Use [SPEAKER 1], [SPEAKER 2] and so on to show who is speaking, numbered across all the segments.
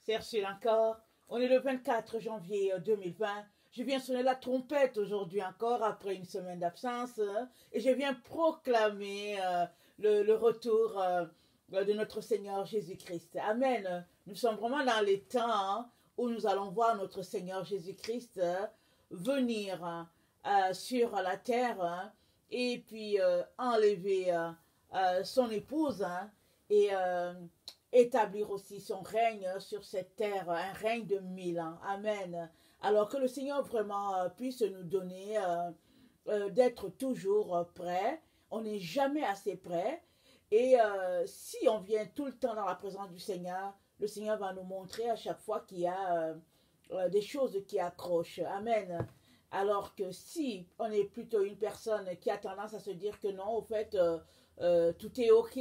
[SPEAKER 1] C'est Ursule encore. On est le 24 janvier 2020. Je viens sonner la trompette aujourd'hui encore après une semaine d'absence et je viens proclamer le retour de notre Seigneur Jésus-Christ. Amen. Nous sommes vraiment dans les temps où nous allons voir notre Seigneur Jésus-Christ venir sur la terre et puis enlever son épouse et établir aussi son règne sur cette terre, un règne de 1000 ans. Amen. Alors que le Seigneur vraiment puisse nous donner d'être toujours prêts. On n'est jamais assez prêt. Et si on vient tout le temps dans la présence du Seigneur, le Seigneur va nous montrer à chaque fois qu'il y a des choses qui accrochent. Amen. Alors que si on est plutôt une personne qui a tendance à se dire que non, au fait, tout est OK,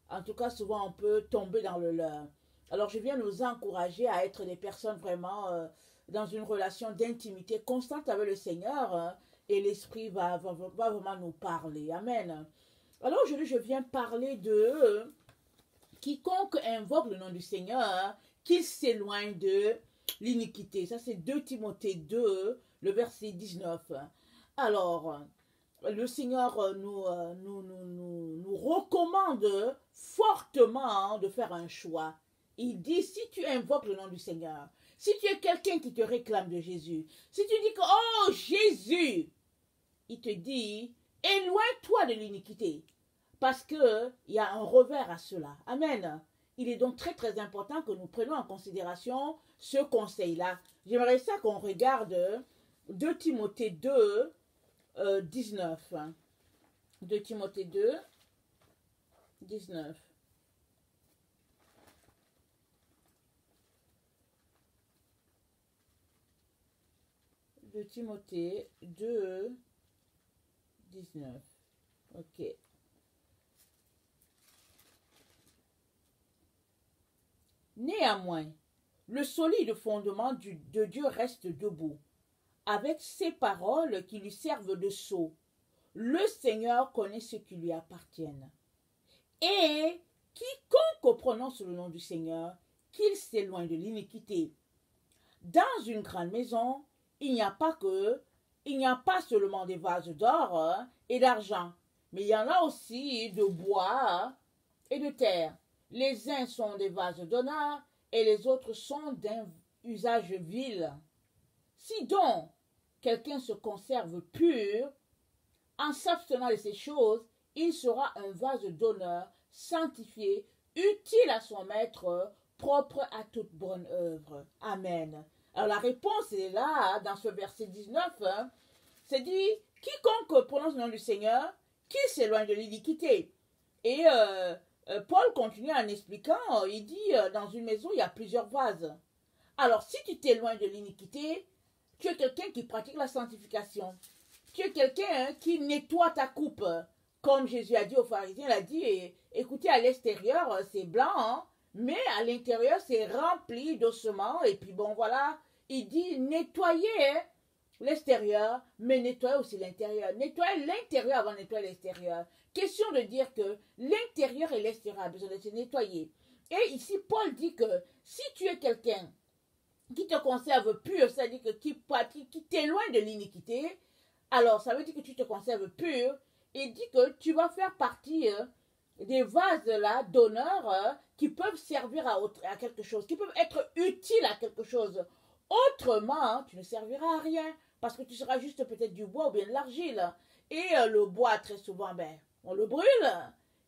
[SPEAKER 1] en tout cas, souvent, on peut tomber dans le leurre. Alors, je viens nous encourager à être des personnes vraiment dans une relation d'intimité constante avec le Seigneur et l'Esprit va vraiment nous parler. Amen. Alors, aujourd'hui, je viens parler de quiconque invoque le nom du Seigneur, qu'il s'éloigne de l'iniquité. Ça, c'est 2 Timothée 2, le verset 19. Alors, le Seigneur nous recommande fortement de faire un choix. Il dit, si tu invoques le nom du Seigneur, si tu es quelqu'un qui te réclame de Jésus, si tu dis que, oh Jésus, il te dit, éloigne-toi de l'iniquité, parce qu'il y a un revers à cela. Amen. Il est donc très très important que nous prenions en considération ce conseil-là. J'aimerais ça qu'on regarde 2 Timothée 2, 19. 2 Timothée 2, 19. De Timothée 2, 19. Ok. Néanmoins, le solide fondement de Dieu reste debout, avec ses paroles qui lui servent de sceau. Le Seigneur connaît ceux qui lui appartiennent. Et quiconque prononce le nom du Seigneur, qu'il s'éloigne de l'iniquité. Dans une grande maison, il n'y a pas seulement des vases d'or et d'argent, mais il y en a aussi de bois et de terre. Les uns sont des vases d'honneur et les autres sont d'un usage vil. Si donc quelqu'un se conserve pur, en s'abstenant de ces choses, il sera un vase d'honneur, sanctifié, utile à son maître, propre à toute bonne œuvre. Amen. Alors la réponse est là, dans ce verset 19, c'est dit, quiconque prononce le nom du Seigneur, qui s'éloigne de l'iniquité. Et Paul continue en expliquant, il dit, dans une maison, il y a plusieurs vases. Alors si tu t'éloignes de l'iniquité, tu es quelqu'un qui pratique la sanctification. Tu es quelqu'un qui nettoie ta coupe. Comme Jésus a dit aux pharisiens, il a dit, écoutez, à l'extérieur, c'est blanc, hein, mais à l'intérieur, c'est rempli d'ossements. Et puis bon, voilà, il dit, nettoyez l'extérieur, mais nettoyez aussi l'intérieur. Nettoyez l'intérieur avant de nettoyer l'extérieur. Question de dire que l'intérieur et l'extérieur ont besoin de se nettoyer. Et ici, Paul dit que si tu es quelqu'un qui te conserve pur, c'est-à-dire que qui t'éloigne de l'iniquité, alors ça veut dire que tu te conserves pur, et dit que tu vas faire partie des vases là d'honneur qui peuvent servir à quelque chose, qui peuvent être utiles à quelque chose. Autrement, tu ne serviras à rien, parce que tu seras juste peut-être du bois ou bien de l'argile. Et le bois, très souvent, ben, on le brûle.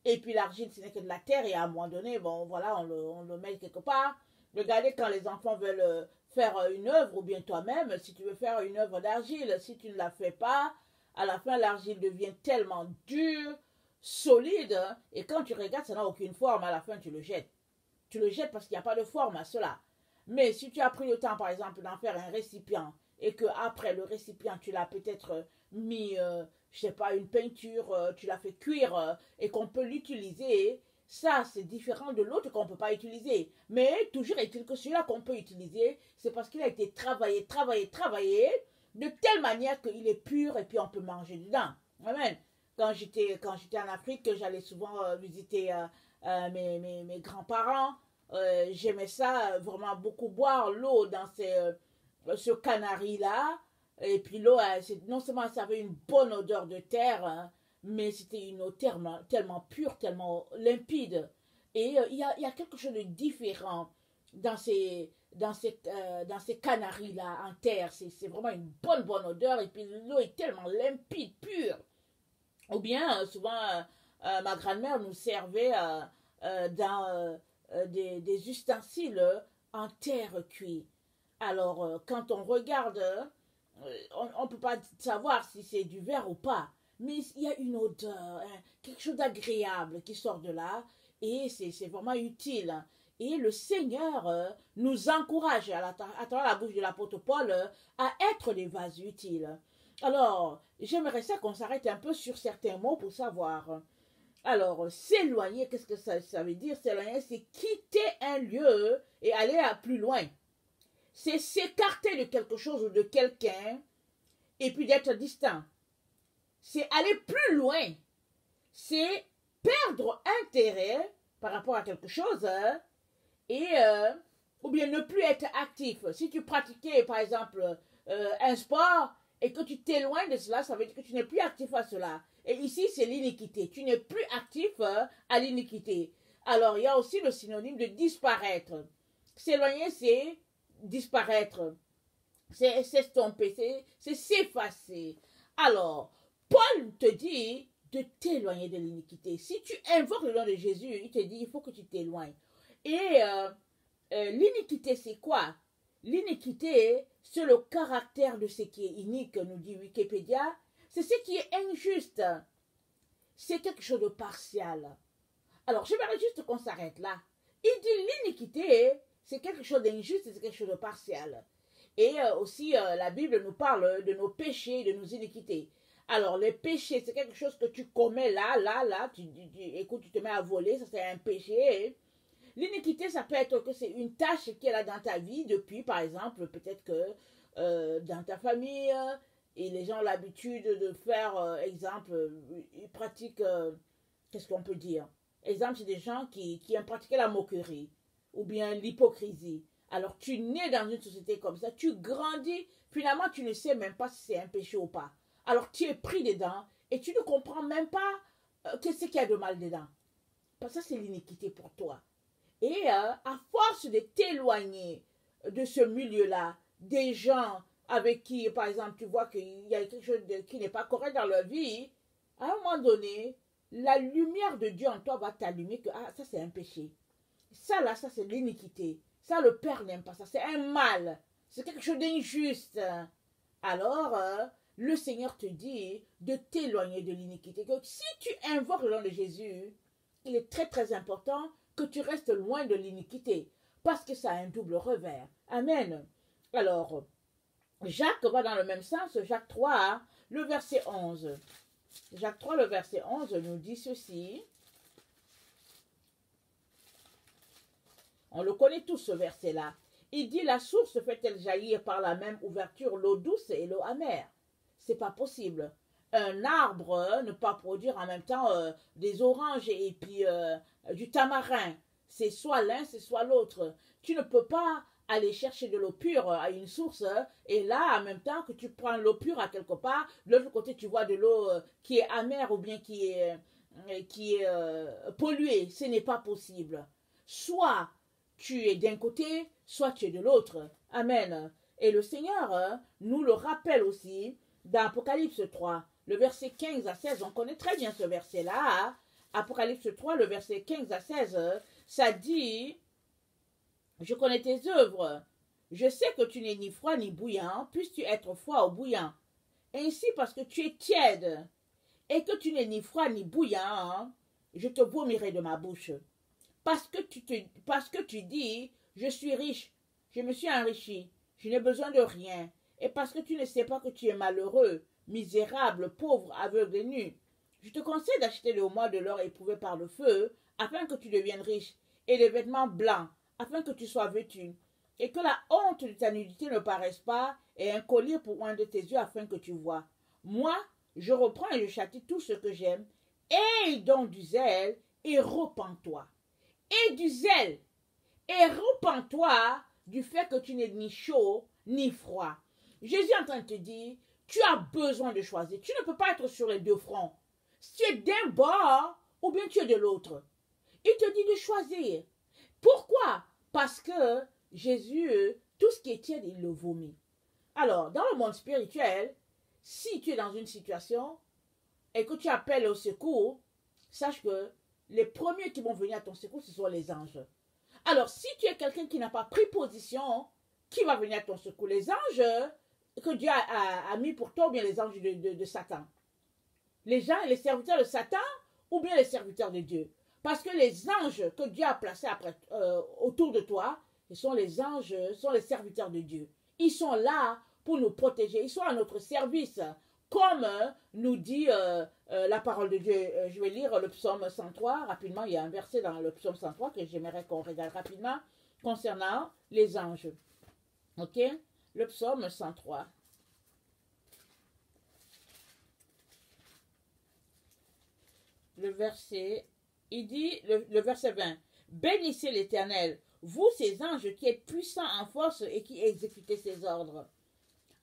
[SPEAKER 1] Et puis l'argile, ce n'est que de la terre, et à un moment donné, bon, voilà, on le met quelque part. Regardez quand les enfants veulent faire une œuvre, ou bien toi-même, si tu veux faire une œuvre d'argile, si tu ne la fais pas, à la fin, l'argile devient tellement dure, solide, et quand tu regardes, ça n'a aucune forme, à la fin, tu le jettes. Tu le jettes parce qu'il n'y a pas de forme à cela. Mais si tu as pris le temps, par exemple, d'en faire un récipient, et que après le récipient, tu l'as peut-être mis, je sais pas, une peinture, tu l'as fait cuire, et qu'on peut l'utiliser, ça, c'est différent de l'autre qu'on ne peut pas utiliser. Mais toujours est-il que celui-là qu'on peut utiliser, c'est parce qu'il a été travaillé, de telle manière qu'il est pur et puis on peut manger dedans. Amen. Quand j'étais en Afrique, j'allais souvent visiter mes grands-parents. j'aimais ça, vraiment beaucoup boire l'eau dans ce canari-là. Et puis l'eau, non seulement ça avait une bonne odeur de terre, hein, mais c'était une eau tellement pure, tellement limpide. Et il y a quelque chose de différent dans ces canaries-là en terre. C'est vraiment une bonne odeur. Et puis l'eau est tellement limpide, pure. Ou bien, souvent, ma grand-mère nous servait dans des ustensiles en terre cuit. Alors, quand on regarde, on ne peut pas savoir si c'est du verre ou pas. Mais il y a une odeur, hein, quelque chose d'agréable qui sort de là. Et c'est vraiment utile. Et le Seigneur nous encourage à travers la bouche de l'apôtre Paul à être des vases utiles. Alors, j'aimerais ça qu'on s'arrête un peu sur certains mots pour savoir. Alors, s'éloigner, qu'est-ce que ça veut dire? S'éloigner, c'est quitter un lieu et aller à plus loin. C'est s'écarter de quelque chose ou de quelqu'un et puis d'être distant. C'est aller plus loin. C'est perdre intérêt par rapport à quelque chose et ou bien ne plus être actif. Si tu pratiquais, par exemple, un sport et que tu t'éloignes de cela, ça veut dire que tu n'es plus actif à cela. Et ici, c'est l'iniquité. Tu n'es plus actif à l'iniquité. Alors, il y a aussi le synonyme de disparaître. S'éloigner, c'est disparaître. C'est s'estomper, c'est s'effacer. Alors, Paul te dit de t'éloigner de l'iniquité. Si tu invoques le nom de Jésus, il te dit, il faut que tu t'éloignes. Et l'iniquité, c'est quoi? L'iniquité, c'est le caractère de ce qui est inique, nous dit Wikipédia. C'est ce qui est injuste. C'est quelque chose de partial. Alors, j'aimerais juste qu'on s'arrête là. Il dit l'iniquité, c'est quelque chose d'injuste, c'est quelque chose de partial. Et aussi, la Bible nous parle de nos péchés, de nos iniquités. Alors, les péchés, c'est quelque chose que tu commets là. Écoute, tu te mets à voler, ça c'est un péché. L'iniquité, ça peut être que c'est une tâche qui est là dans ta vie depuis, par exemple, peut-être que dans ta famille, et les gens ont l'habitude de faire, exemple, ils pratiquent, qu'est-ce qu'on peut dire? Exemple, c'est des gens qui aiment pratiquer la moquerie ou bien l'hypocrisie. Alors, tu nais dans une société comme ça, tu grandis, finalement, tu ne sais même pas si c'est un péché ou pas. Alors, tu es pris dedans et tu ne comprends même pas qu'est-ce qu'il y a de mal dedans. Parce que ça, c'est l'iniquité pour toi. Et à force de t'éloigner de ce milieu-là, des gens avec qui, par exemple, tu vois qu'il y a quelque chose qui n'est pas correct dans leur vie, à un moment donné, la lumière de Dieu en toi va t'allumer que ça c'est un péché. Ça là, ça c'est l'iniquité. Ça le Père n'aime pas ça. C'est un mal. C'est quelque chose d'injuste. Alors, le Seigneur te dit de t'éloigner de l'iniquité. Que si tu invoques le nom de Jésus, il est très très important que tu restes loin de l'iniquité. Parce que ça a un double revers. Amen. Alors, Jacques va dans le même sens. Jacques 3, le verset 11. Jacques 3, le verset 11 nous dit ceci. On le connaît tous, ce verset-là. Il dit, la source fait-elle jaillir par la même ouverture l'eau douce et l'eau amère? C'est pas possible. Un arbre ne peut pas produire en même temps des oranges et puis du tamarin. C'est soit l'un, c'est soit l'autre. Tu ne peux pas aller chercher de l'eau pure à une source et là, en même temps que tu prends l'eau pure à quelque part, de l'autre côté, tu vois de l'eau qui est amère ou bien qui est polluée. Ce n'est pas possible. Soit tu es d'un côté, soit tu es de l'autre. Amen. Et le Seigneur nous le rappelle aussi dans Apocalypse 3, le verset 15 à 16. On connaît très bien ce verset-là. Apocalypse 3, le verset 15 à 16, ça dit, je connais tes œuvres. Je sais que tu n'es ni froid ni bouillant. Puisses-tu être froid ou bouillant? Ainsi, parce que tu es tiède et que tu n'es ni froid ni bouillant, je te vomirai de ma bouche. Parce que tu dis, je suis riche, je me suis enrichi, je n'ai besoin de rien. Et parce que tu ne sais pas que tu es malheureux, misérable, pauvre, aveugle et nu. Je te conseille d'acheter le mois de l'or éprouvé par le feu, afin que tu deviennes riche, et des vêtements blancs, afin que tu sois vêtu, et que la honte de ta nudité ne paraisse pas, et un collier pour oindre tes yeux, afin que tu vois. Moi, je reprends et je châtie tout ce que j'aime. Aie donc du zèle, et repens-toi. Et du zèle, et repens-toi du fait que tu n'es ni chaud ni froid. Jésus est en train de te dire, tu as besoin de choisir. Tu ne peux pas être sur les deux fronts. Tu es d'un bord ou bien tu es de l'autre. Il te dit de choisir. Pourquoi? Parce que Jésus, tout ce qui est tiède, il le vomit. Alors, dans le monde spirituel, si tu es dans une situation et que tu appelles au secours, sache que les premiers qui vont venir à ton secours, ce sont les anges. Alors, si tu es quelqu'un qui n'a pas pris position, qui va venir à ton secours? Les anges que Dieu a mis pour toi ou bien les anges de Satan? Les gens, les serviteurs de Satan ou bien les serviteurs de Dieu? Parce que les anges que Dieu a placés autour de toi, ce sont les anges, sont les serviteurs de Dieu. Ils sont là pour nous protéger. Ils sont à notre service. Comme nous dit la parole de Dieu. Je vais lire le psaume 103 rapidement. Il y a un verset dans le psaume 103 que j'aimerais qu'on regarde rapidement concernant les anges. Ok? Le psaume 103. Le verset, il dit, le verset 20. Bénissez l'Éternel, vous ces anges qui êtes puissants en force et qui exécutez ses ordres,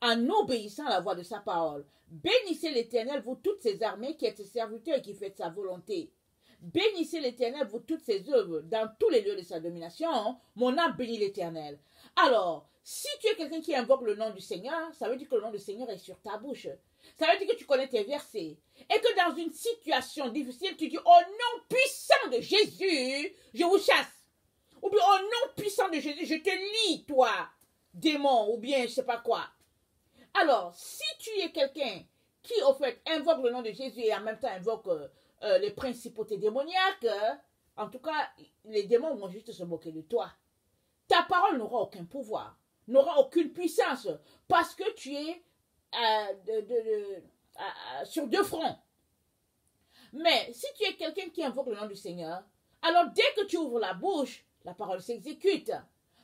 [SPEAKER 1] en obéissant à la voix de sa parole. Bénissez l'Éternel, vous toutes ses armées qui êtes ses serviteurs et qui faites sa volonté. Bénissez l'Éternel, vous toutes ses œuvres, dans tous les lieux de sa domination. Mon âme bénit l'Éternel. Alors, si tu es quelqu'un qui invoque le nom du Seigneur, ça veut dire que le nom du Seigneur est sur ta bouche. Ça veut dire que tu connais tes versets. Et que dans une situation difficile, tu dis, au nom puissant de Jésus, je vous chasse. Ou bien, au nom puissant de Jésus, je te lie, toi, démon, ou bien je ne sais pas quoi. Alors, si tu es quelqu'un qui, au fait, invoque le nom de Jésus et en même temps invoque les principautés démoniaques, en tout cas, les démons vont juste se moquer de toi. Ta parole n'aura aucun pouvoir, n'aura aucune puissance, parce que tu es sur deux fronts. Mais si tu es quelqu'un qui invoque le nom du Seigneur, alors dès que tu ouvres la bouche, la parole s'exécute.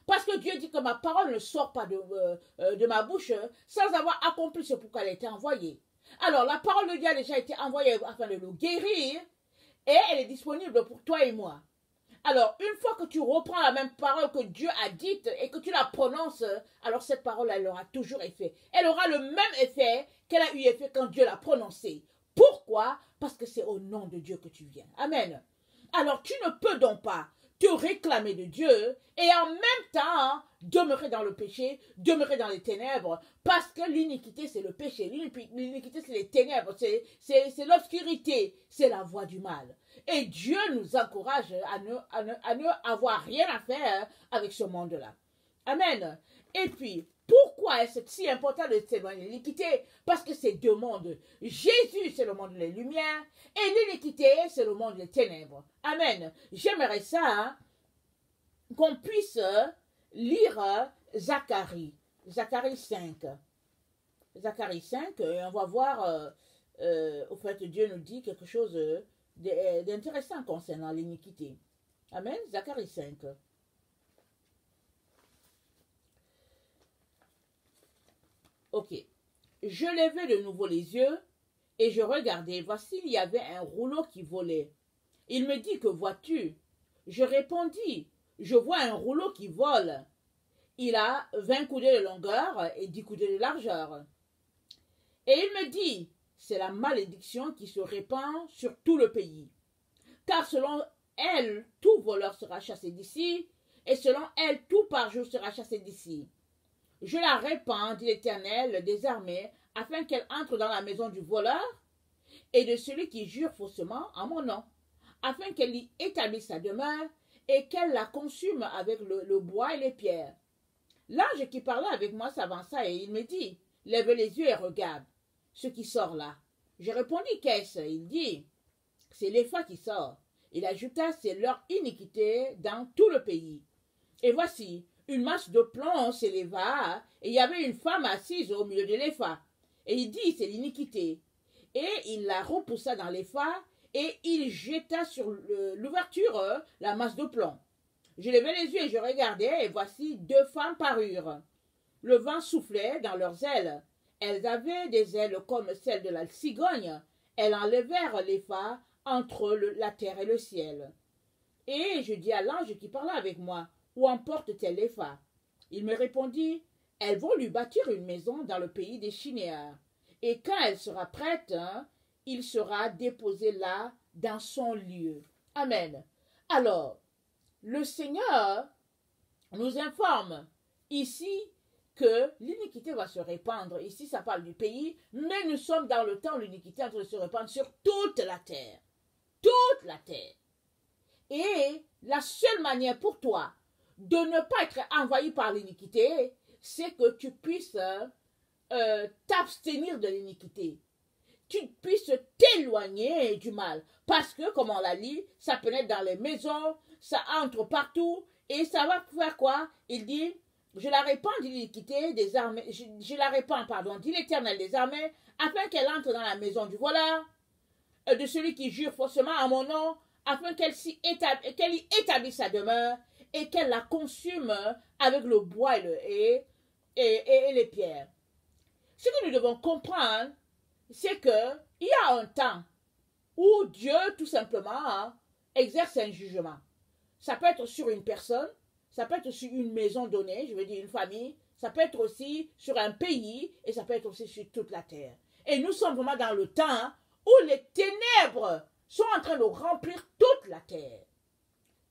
[SPEAKER 1] Parce que Dieu dit que ma parole ne sort pas de ma bouche sans avoir accompli ce pourquoi elle a été envoyée. Alors la parole de Dieu a déjà été envoyée afin de nous guérir et elle est disponible pour toi et moi. Alors, une fois que tu reprends la même parole que Dieu a dite et que tu la prononces, alors cette parole, elle aura toujours effet. Elle aura le même effet qu'elle a eu effet quand Dieu l'a prononcée. Pourquoi? Parce que c'est au nom de Dieu que tu viens. Amen. Alors, tu ne peux donc pas te réclamer de Dieu et en même temps demeurer dans le péché, demeurer dans les ténèbres, parce que l'iniquité, c'est le péché. L'iniquité, c'est les ténèbres, c'est l'obscurité, c'est la voie du mal. Et Dieu nous encourage à ne avoir rien à faire avec ce monde-là. Amen. Et puis, pourquoi est-ce si important de s'éloigner de l'iniquité? Parce que c'est deux mondes. Jésus, c'est le monde des lumières, et l'iniquité, c'est le monde des ténèbres. Amen. J'aimerais ça qu'on puisse lire Zacharie. Zacharie 5. Zacharie 5, et on va voir, au fait, Dieu nous dit quelque chose d'intéressant concernant l'iniquité. Amen. Zacharie 5. Ok. Je levai de nouveau les yeux et je regardai. Voici, il y avait un rouleau qui volait. Il me dit, que vois-tu? Je répondis, je vois un rouleau qui vole. Il a 20 coudées de longueur et 10 coudées de largeur. Et il me dit, c'est la malédiction qui se répand sur tout le pays. Car selon elle, tout voleur sera chassé d'ici, et selon elle, tout par jour sera chassé d'ici. Je la répands, dit l'Éternel des armées, afin qu'elle entre dans la maison du voleur et de celui qui jure faussement en mon nom, afin qu'elle y établisse sa demeure et qu'elle la consume avec le bois et les pierres. L'ange qui parlait avec moi s'avança et il me dit, lève les yeux et regarde ce qui sort là. Je répondis, qu'est-ce? Il dit, c'est l'Épha qui sort. Il ajouta, c'est leur iniquité dans tout le pays. Et voici, une masse de plomb s'éleva, et il y avait une femme assise au milieu de l'Épha. Et il dit, c'est l'iniquité. Et il la repoussa dans l'Épha, et il jeta sur l'ouverture la masse de plomb. Je levai les yeux et je regardais, et voici deux femmes parurent. Le vent soufflait dans leurs ailes. Elles avaient des ailes comme celles de la cigogne. Elles enlevèrent l'Épha entre la terre et le ciel. Et je dis à l'ange qui parlait avec moi, où emportent-elles les femmes? Il me répondit, elles vont lui bâtir une maison dans le pays des Chinéens. Et quand elle sera prête, hein, il sera déposé là, dans son lieu. Amen. Alors, le Seigneur nous informe ici que l'iniquité va se répandre. Ici, ça parle du pays, mais nous sommes dans le temps où l'iniquité est en train de se répandre sur toute la terre. Toute la terre. Et la seule manière pour toi de ne pas être envahi par l'iniquité, c'est que tu puisses t'abstenir de l'iniquité. Tu puisses t'éloigner du mal. Parce que, comme on l'a dit, ça pénètre dans les maisons, ça entre partout, et ça va faire quoi? Il dit, je la répands d'iniquité des armées, je la répands, pardon, dit l'Éternel des armées, afin qu'elle entre dans la maison du voleur, de celui qui jure faussement à mon nom, afin qu'elle y établisse sa demeure, et qu'elle la consume avec le bois et les pierres. Ce que nous devons comprendre, c'est qu'il y a un temps où Dieu, tout simplement, exerce un jugement. Ça peut être sur une personne, ça peut être sur une maison donnée, je veux dire une famille, ça peut être aussi sur un pays, et ça peut être aussi sur toute la terre. Et nous sommes vraiment dans le temps où les ténèbres sont en train de remplir toute la terre.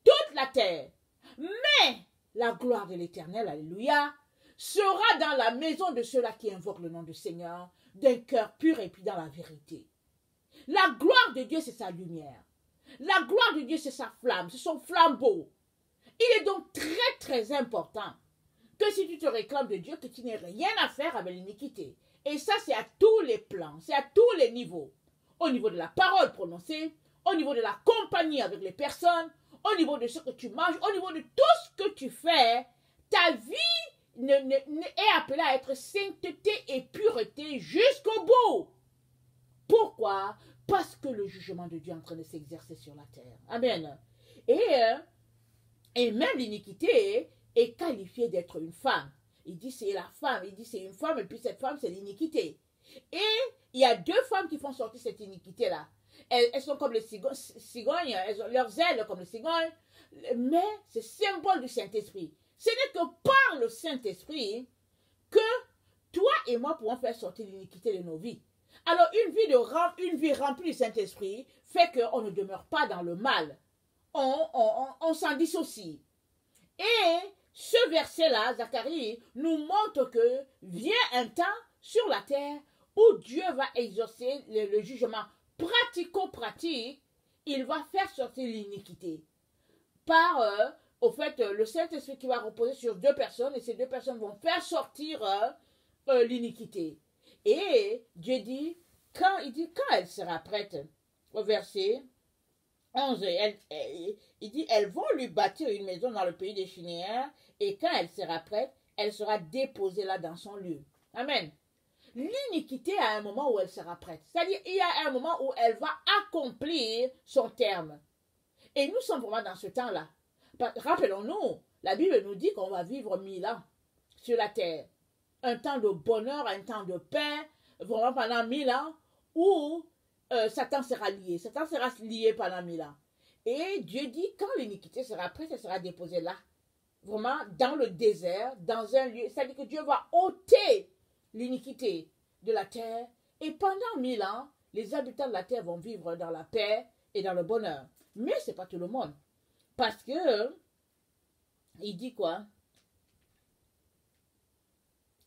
[SPEAKER 1] Toute la terre. Mais la gloire de l'Éternel, alléluia, sera dans la maison de ceux-là qui invoquent le nom du Seigneur, d'un cœur pur et puis dans la vérité. La gloire de Dieu, c'est sa lumière. La gloire de Dieu, c'est sa flamme, c'est son flambeau. Il est donc très, très important que si tu te réclames de Dieu, que tu n'aies rien à faire avec l'iniquité. Et ça, c'est à tous les plans, c'est à tous les niveaux. Au niveau de la parole prononcée, au niveau de la compagnie avec les personnes, au niveau de ce que tu manges, au niveau de tout ce que tu fais, ta vie est appelée à être sainteté et pureté jusqu'au bout. Pourquoi? Parce que le jugement de Dieu est en train de s'exercer sur la terre. Amen. Et même l'iniquité est qualifiée d'être une femme. Il dit c'est la femme, il dit c'est une femme, et puis cette femme c'est l'iniquité. Et il y a deux femmes qui font sortir cette iniquité-là. Elles sont comme les cigognes, elles ont leurs ailes comme les cigognes, mais c'est symbole du Saint-Esprit. Ce n'est que par le Saint-Esprit que toi et moi pouvons faire sortir l'iniquité de nos vies. Alors une vie remplie du Saint-Esprit fait qu'on ne demeure pas dans le mal. On s'en dissocie. Et ce verset-là, Zacharie, nous montre que vient un temps sur la terre où Dieu va exaucer le jugement pratico-pratique. Il va faire sortir l'iniquité par, au fait, le Saint-Esprit qui va reposer sur deux personnes, et ces deux personnes vont faire sortir l'iniquité. Et Dieu dit, quand elle sera prête, au verset 11, il dit, elles vont lui bâtir une maison dans le pays des Chinéens, et quand elle sera prête, elle sera déposée là dans son lieu. Amen. L'iniquité a un moment où elle sera prête. C'est-à-dire, il y a un moment où elle va accomplir son terme. Et nous sommes vraiment dans ce temps-là. Rappelons-nous, la Bible nous dit qu'on va vivre 1000 ans sur la terre. Un temps de bonheur, un temps de paix, vraiment pendant 1000 ans, où Satan sera lié. Satan sera lié pendant 1000 ans. Et Dieu dit, quand l'iniquité sera prête, elle sera déposée là. Vraiment dans le désert, dans un lieu. C'est-à-dire que Dieu va ôter l'iniquité de la terre. Et pendant 1000 ans, les habitants de la terre vont vivre dans la paix et dans le bonheur. Mais ce n'est pas tout le monde. Parce que, il dit quoi?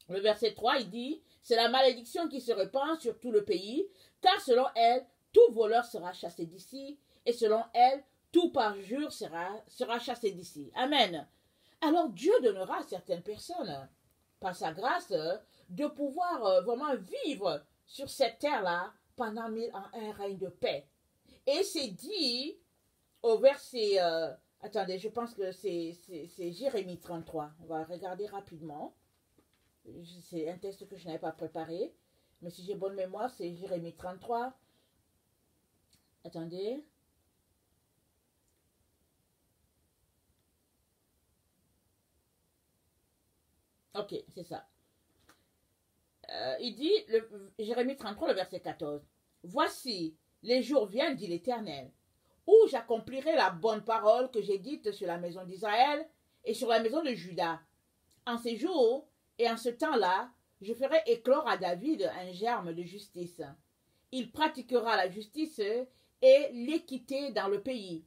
[SPEAKER 1] Le verset 3, il dit, c'est la malédiction qui se répand sur tout le pays, car selon elle, tout voleur sera chassé d'ici, et selon elle, tout parjure sera chassé d'ici. Amen. Alors Dieu donnera à certaines personnes, par sa grâce, de pouvoir vraiment vivre sur cette terre-là pendant 1000 ans, un règne de paix. Et c'est dit au verset... attendez, je pense que c'est Jérémie 33. On va regarder rapidement. C'est un texte que je n'avais pas préparé. Mais si j'ai bonne mémoire, c'est Jérémie 33. Attendez. Ok, c'est ça. Il dit, Jérémie 33, le verset 14. Voici, les jours viennent, dit l'Éternel, où j'accomplirai la bonne parole que j'ai dite sur la maison d'Israël et sur la maison de Juda. En ces jours et en ce temps-là, je ferai éclore à David un germe de justice. Il pratiquera la justice et l'équité dans le pays.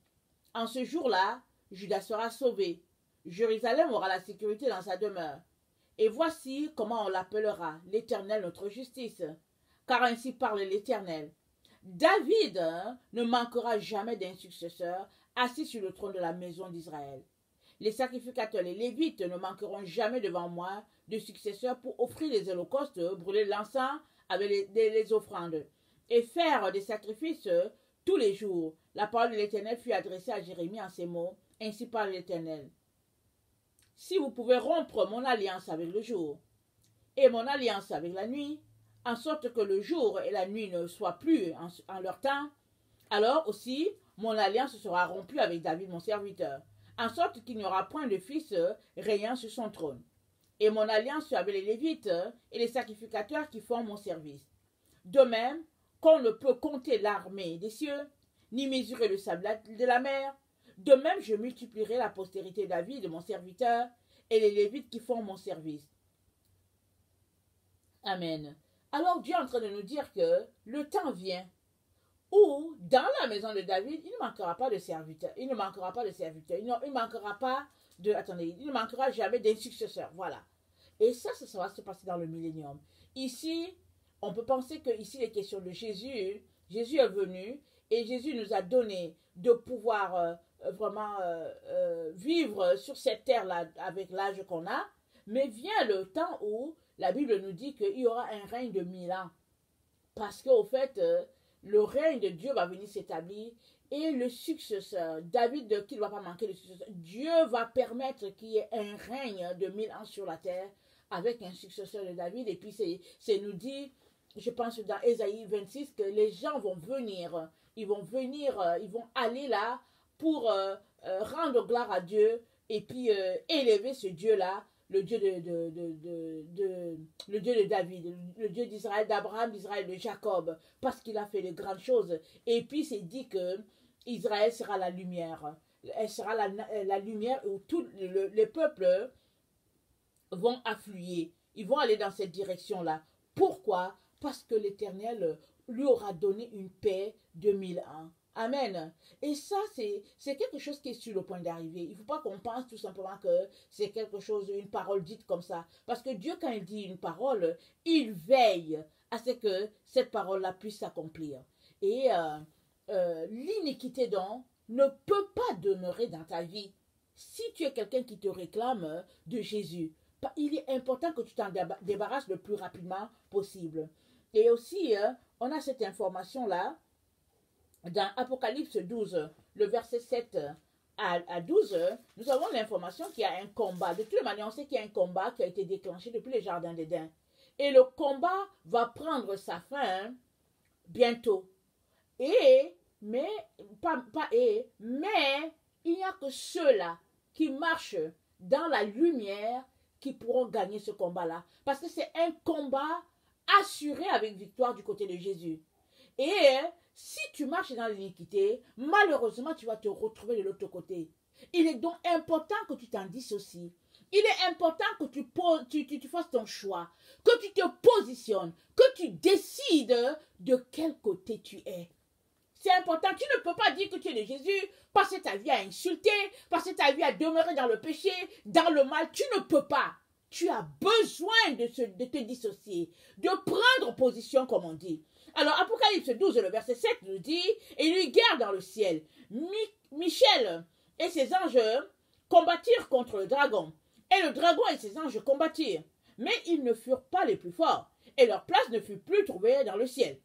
[SPEAKER 1] En ce jour-là, Juda sera sauvé. Jérusalem aura la sécurité dans sa demeure. Et voici comment on l'appellera, l'Éternel notre justice. Car ainsi parle l'Éternel. David ne manquera jamais d'un successeur assis sur le trône de la maison d'Israël. Les sacrificateurs, les Lévites ne manqueront jamais devant moi de successeurs pour offrir les holocaustes, brûler l'encens avec les offrandes et faire des sacrifices tous les jours. La parole de l'Éternel fut adressée à Jérémie en ces mots. Ainsi parle l'Éternel. Si vous pouvez rompre mon alliance avec le jour et mon alliance avec la nuit, en sorte que le jour et la nuit ne soient plus en leur temps, alors aussi mon alliance sera rompue avec David mon serviteur, en sorte qu'il n'y aura point de fils régnant sur son trône. Et mon alliance avec les Lévites et les sacrificateurs qui font mon service. De même qu'on ne peut compter l'armée des cieux, ni mesurer le sable de la mer, de même je multiplierai la postérité de David, de mon serviteur, et les Lévites qui font mon service. Amen. Alors Dieu est en train de nous dire que le temps vient où, dans la maison de David, il ne manquera pas de serviteurs. Il ne manquera pas de serviteurs. Il ne manquera pas de... Attendez, il ne manquera jamais d'un successeur. Voilà. Et ça va se passer dans le millénium. Ici, on peut penser que ici, les questions de Jésus. Jésus est venu et Jésus nous a donné de pouvoir vraiment vivre sur cette terre-là avec l'âge qu'on a. Mais vient le temps où la Bible nous dit qu'il y aura un règne de 1000 ans. Parce qu'au fait, le règne de Dieu va venir s'établir et le successeur, David, qui ne va pas manquer de successeur, Dieu va permettre qu'il y ait un règne de 1000 ans sur la terre avec un successeur de David. Et puis c'est nous dit, je pense dans Ésaïe 26, que les gens vont venir, ils vont aller là pour rendre gloire à Dieu et puis élever ce Dieu-là, le Dieu le Dieu de David, le Dieu d'Israël, d'Abraham, d'Israël, de Jacob, parce qu'il a fait de grandes choses. Et puis c'est dit que Israël sera la lumière. Elle sera la lumière où tous les peuples vont affluer. Ils vont aller dans cette direction-là. Pourquoi? Parce que l'Éternel lui aura donné une paix de 1000 ans. Amen. Et ça, c'est quelque chose qui est sur le point d'arriver. Il ne faut pas qu'on pense tout simplement que c'est quelque chose, une parole dite comme ça. Parce que Dieu, quand il dit une parole, il veille à ce que cette parole-là puisse s'accomplir. Et l'iniquité, donc, ne peut pas demeurer dans ta vie. Si tu es quelqu'un qui te réclame de Jésus, il est important que tu t'en débarrasses le plus rapidement possible. Et aussi, on a cette information-là, dans Apocalypse 12, le verset 7 à 12, nous avons l'information qu'il y a un combat. De toutes les manières, on sait qu'il y a un combat qui a été déclenché depuis le jardin d'Éden. Et le combat va prendre sa fin bientôt. Mais il n'y a que ceux-là qui marchent dans la lumière qui pourront gagner ce combat-là. Parce que c'est un combat assuré avec victoire du côté de Jésus. Et si tu marches dans l'iniquité, malheureusement, tu vas te retrouver de l'autre côté. Il est donc important que tu t'en dissocies. Il est important que tu fasses ton choix, que tu te positionnes, que tu décides de quel côté tu es. C'est important. Tu ne peux pas dire que tu es de Jésus, passer ta vie à insulter, passer ta vie à demeurer dans le péché, dans le mal. Tu ne peux pas. Tu as besoin de te dissocier, de prendre position, comme on dit. Alors, Apocalypse 12, le verset 7 nous dit, « Et il eut guerre dans le ciel. Michel et ses anges combattirent contre le dragon. Et le dragon et ses anges combattirent. Mais ils ne furent pas les plus forts. Et leur place ne fut plus trouvée dans le ciel.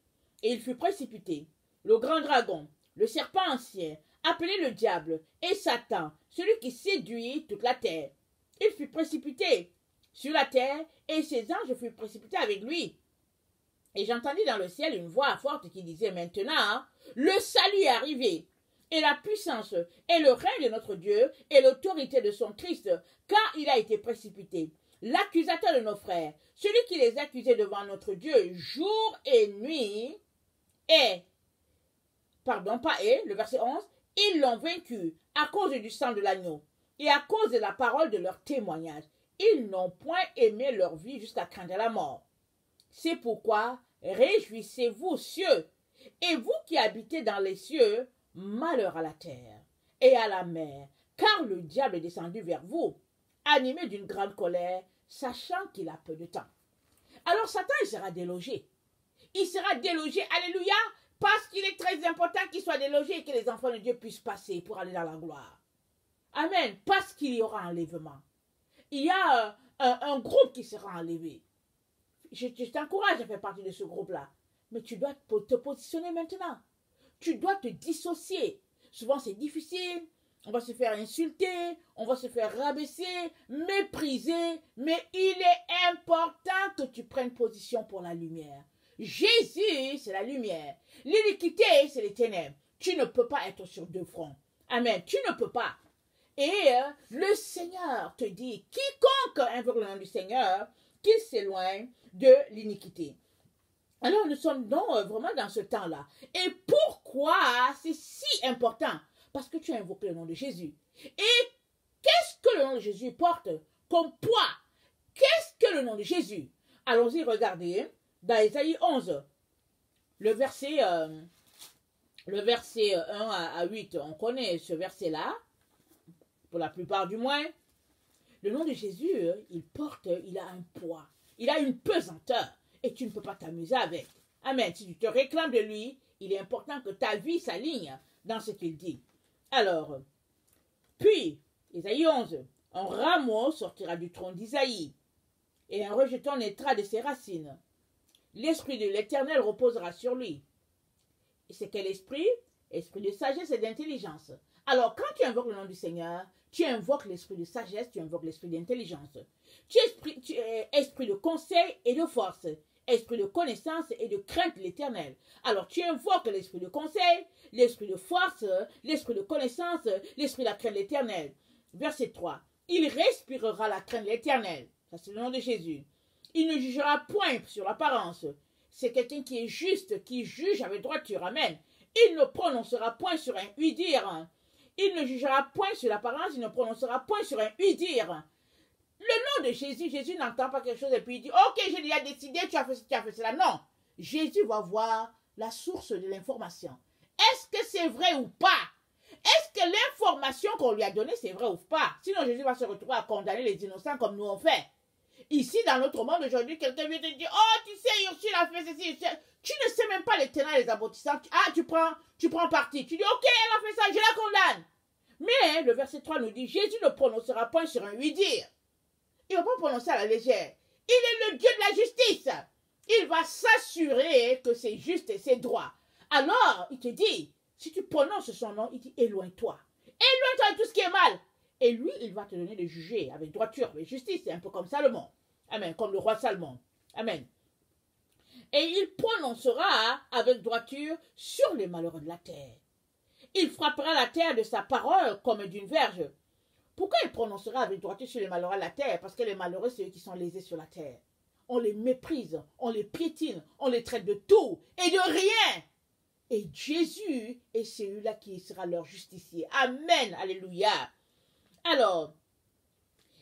[SPEAKER 1] Et il fut précipité. Le grand dragon, le serpent ancien, appelé le diable, et Satan, celui qui séduit toute la terre. Il fut précipité sur la terre, et ses anges furent précipités avec lui. Et j'entendis dans le ciel une voix forte qui disait, maintenant, le salut est arrivé, et la puissance, et le règne de notre Dieu, et l'autorité de son Christ, car il a été précipité. L'accusateur de nos frères, celui qui les accusait devant notre Dieu jour et nuit, le verset 11, ils l'ont vaincu à cause du sang de l'agneau et à cause de la parole de leur témoignage, ils n'ont point aimé leur vie jusqu'à craindre la mort. C'est pourquoi réjouissez-vous, cieux, et vous qui habitez dans les cieux, malheur à la terre et à la mer, car le diable est descendu vers vous, animé d'une grande colère, sachant qu'il a peu de temps. Alors Satan, il sera délogé. Il sera délogé, alléluia, parce qu'il est très important qu'il soit délogé et que les enfants de Dieu puissent passer pour aller dans la gloire. Amen, parce qu'il y aura enlèvement. Il y a un groupe qui sera enlevé. Je t'encourage à faire partie de ce groupe-là. Mais tu dois te positionner maintenant. Tu dois te dissocier. Souvent, c'est difficile. On va se faire insulter, on va se faire rabaisser, mépriser. Mais il est important que tu prennes position pour la lumière. Jésus, c'est la lumière. L'iniquité, c'est les ténèbres. Tu ne peux pas être sur deux fronts. Amen. Tu ne peux pas. Et le Seigneur te dit, quiconque invoque le nom du Seigneur, qu'il s'éloigne de l'iniquité. Alors nous sommes donc vraiment dans ce temps-là. Et pourquoi c'est si important? Parce que tu as invoqué le nom de Jésus. Et qu'est-ce que le nom de Jésus porte comme poids? Qu'est-ce que le nom de Jésus? Allons-y, regardez, dans Ésaïe 11, le verset 1 à 8, on connaît ce verset-là, pour la plupart du moins. Le nom de Jésus, il a un poids, il a une pesanteur, et tu ne peux pas t'amuser avec. Amen. Si tu te réclames de lui, il est important que ta vie s'aligne dans ce qu'il dit. Alors, puis, Ésaïe 11, un rameau sortira du tronc d'Isaïe, et un rejeton naîtra de ses racines. L'esprit de l'Éternel reposera sur lui. Et c'est quel esprit? Esprit de sagesse et d'intelligence. Alors, quand tu invoques le nom du Seigneur, tu invoques l'esprit de sagesse, tu invoques l'esprit d'intelligence. Tu es esprit de conseil et de force, esprit de connaissance et de crainte de l'Éternel. Alors, tu invoques l'esprit de conseil, l'esprit de force, l'esprit de connaissance, l'esprit de la crainte de l'Éternel. Verset 3. Il respirera la crainte de l'Éternel. Ça, c'est le nom de Jésus. Il ne jugera point sur l'apparence. C'est quelqu'un qui est juste, qui juge avec droiture. Amen. Il ne prononcera point sur un oui-dire. Il ne jugera point sur l'apparence, il ne prononcera point sur un oui-dire. Le nom de Jésus, Jésus n'entend pas quelque chose et puis il dit, ok, j'ai déjà décidé, tu as fait cela. Non. Jésus va voir la source de l'information. Est-ce que c'est vrai ou pas? Est-ce que l'information qu'on lui a donnée, c'est vrai ou pas? Sinon, Jésus va se retrouver à condamner les innocents comme nous on fait. Ici, dans notre monde aujourd'hui, quelqu'un vient te dire, oh, tu sais, Ursule a fait ceci. Tu ne sais même pas les tenants et les aboutissants. Tu prends parti. Tu dis, ok, elle a fait ça, je la condamne. Mais le verset 3 nous dit, Jésus ne prononcera point sur un oui-dire. Il ne va pas prononcer à la légère. Il est le Dieu de la justice. Il va s'assurer que c'est juste et c'est droit. Alors, il te dit, si tu prononces son nom, il dit, éloigne-toi. Éloigne-toi de tout ce qui est mal. Et lui, il va te donner de juger avec droiture, avec justice. C'est un peu comme Salomon. Amen. Comme le roi Salomon. Amen. Et il prononcera avec droiture sur les malheureux de la terre. Il frappera la terre de sa parole comme d'une verge. Pourquoi il prononcera avec droiture sur les malheureux de la terre? Parce que les malheureux, c'est eux qui sont lésés sur la terre. On les méprise, on les piétine, on les traite de tout et de rien. Et Jésus est celui-là qui sera leur justicier. Amen. Alléluia. Alors,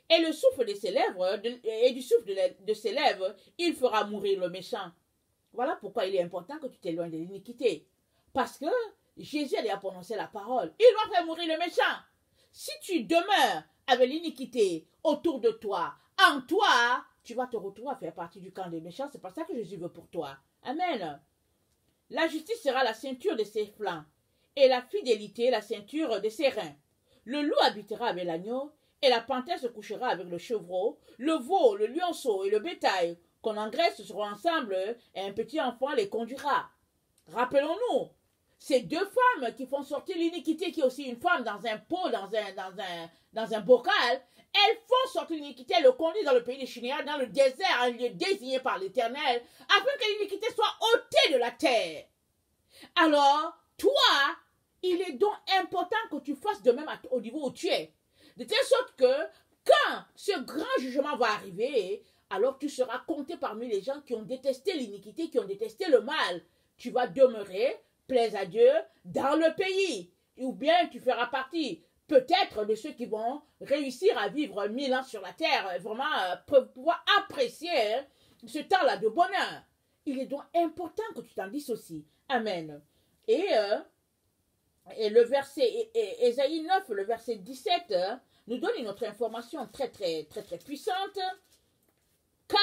[SPEAKER 1] et le souffle de ses lèvres, et du souffle de ses lèvres, il fera mourir le méchant. Voilà pourquoi il est important que tu t'éloignes de l'iniquité. Parce que Jésus a prononcé la parole. Il va faire mourir le méchant. Si tu demeures avec l'iniquité autour de toi, en toi, tu vas te retrouver à faire partie du camp des méchants. C'est pas ça que Jésus veut pour toi. Amen. La justice sera la ceinture de ses flancs, et la fidélité la ceinture de ses reins. Le loup habitera avec l'agneau, et la panthère se couchera avec le chevreau. Le veau, le lionceau et le bétail qu'on engraisse seront ensemble, et un petit enfant les conduira. Rappelons-nous, ces deux femmes qui font sortir l'iniquité, qui est aussi une femme dans un pot, dans un bocal, elles font sortir l'iniquité, elles le conduisent dans le pays des Chinéas, dans le désert, un lieu désigné par l'Éternel, afin que l'iniquité soit ôtée de la terre. Alors, toi, il est donc important que tu fasses de même au niveau où tu es. De telle sorte que, quand ce grand jugement va arriver, alors tu seras compté parmi les gens qui ont détesté l'iniquité, qui ont détesté le mal. Tu vas demeurer, plaise à Dieu, dans le pays. Ou bien tu feras partie, peut-être de ceux qui vont réussir à vivre 1000 ans sur la terre, vraiment peuvent pouvoir apprécier ce temps-là de bonheur. Il est donc important que tu t'en dissocies. Amen. Et le verset, Ésaïe 9, le verset 17, nous donne une autre information très puissante. Car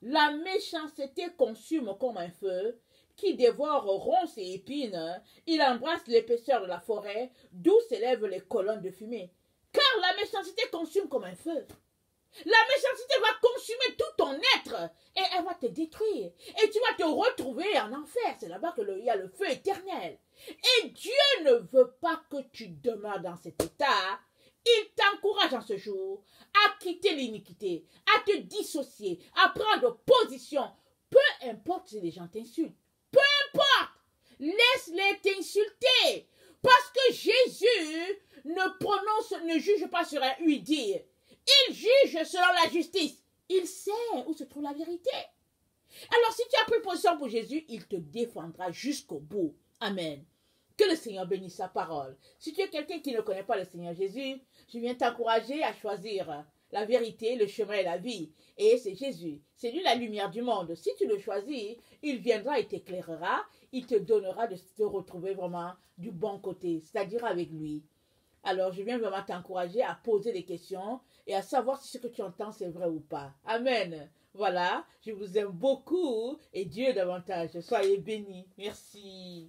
[SPEAKER 1] la méchanceté consume comme un feu, qui dévore ronces et épines. Il embrasse l'épaisseur de la forêt, d'où s'élèvent les colonnes de fumée. Car la méchanceté consume comme un feu. La méchanceté va consumer tout ton être et elle va te détruire. Et tu vas te retrouver en enfer. C'est là-bas qu'il y a le feu éternel. Et Dieu ne veut pas que tu demeures dans cet état. Il t'encourage en ce jour à quitter l'iniquité, à te dissocier, à prendre position. Peu importe si les gens t'insultent. Peu importe. Laisse-les t'insulter. Parce que Jésus ne juge pas sur un oui-dire. Il juge selon la justice. Il sait où se trouve la vérité. Alors si tu as pris position pour Jésus, il te défendra jusqu'au bout. Amen. Que le Seigneur bénisse sa parole. Si tu es quelqu'un qui ne connaît pas le Seigneur Jésus, je viens t'encourager à choisir la vérité, le chemin et la vie. Et c'est Jésus. C'est lui la lumière du monde. Si tu le choisis, il viendra et t'éclairera. Il te donnera de te retrouver vraiment du bon côté, c'est-à-dire avec lui. Alors, je viens vraiment t'encourager à poser des questions et à savoir si ce que tu entends, c'est vrai ou pas. Amen. Voilà, je vous aime beaucoup et Dieu davantage. Soyez bénis. Merci.